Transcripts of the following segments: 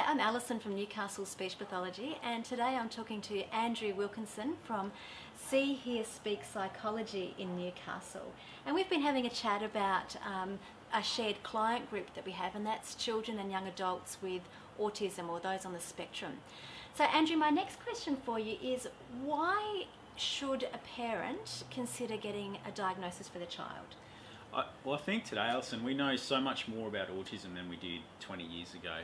I'm Alison from Newcastle Speech Pathology, and today I'm talking to Andrew Wilkinson from See, Hear, Speak Psychology in Newcastle. And we've been having a chat about a shared client group that we have, and that's children and young adults with autism or those on the spectrum. So Andrew, my next question for you is, why should a parent consider getting a diagnosis for the child? Well, I think today, Alison, we know so much more about autism than we did 20 years ago.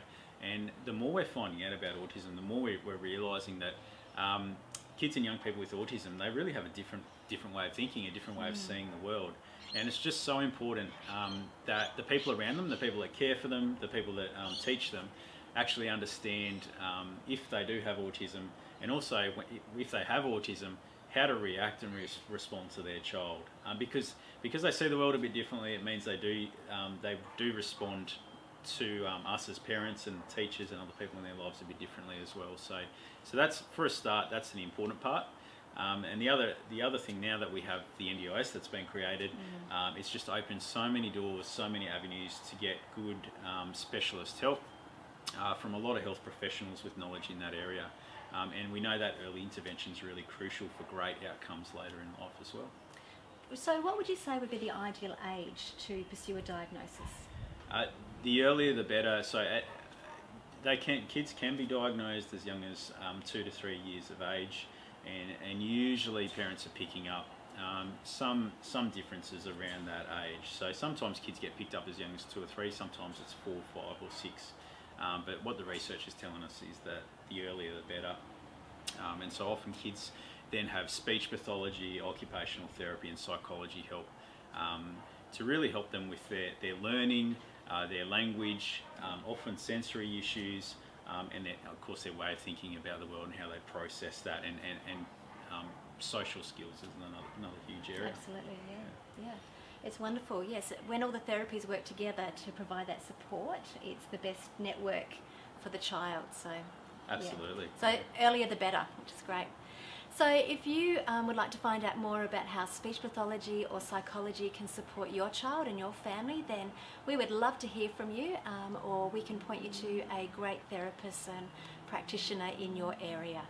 And the more we're finding out about autism, the more we're realising that kids and young people with autism, they really have a different way of thinking, a different way of seeing the world. And it's just so important that the people around them, the people that care for them, the people that teach them, actually understand if they do have autism, and also if they have autism, how to react and respond to their child. Because they see the world a bit differently, it means they do respond to us as parents and teachers and other people in their lives a bit differently as well. So that's, for a start, that's an important part. And the other thing, now that we have the NDIS that's been created, it's just opened so many doors, so many avenues to get good specialist help from a lot of health professionals with knowledge in that area. And we know that early intervention is really crucial for great outcomes later in life as well. So what would you say would be the ideal age to pursue a diagnosis? The earlier the better. So kids can be diagnosed as young as 2 to 3 years of age, and usually parents are picking up some differences around that age. So sometimes kids get picked up as young as 2 or 3, sometimes it's 4, 5 or 6. But what the research is telling us is that the earlier the better. And so often kids then have speech pathology, occupational therapy and psychology help to really help them with their learning, their language, often sensory issues, and of course their way of thinking about the world and how they process that, and social skills is another huge area. Absolutely, yeah. It's wonderful, yes. When all the therapies work together to provide that support, it's the best network for the child. So absolutely. Yeah. So earlier the better, which is great. So if you would like to find out more about how speech pathology or psychology can support your child and your family, then we would love to hear from you, or we can point you to a great therapist and practitioner in your area.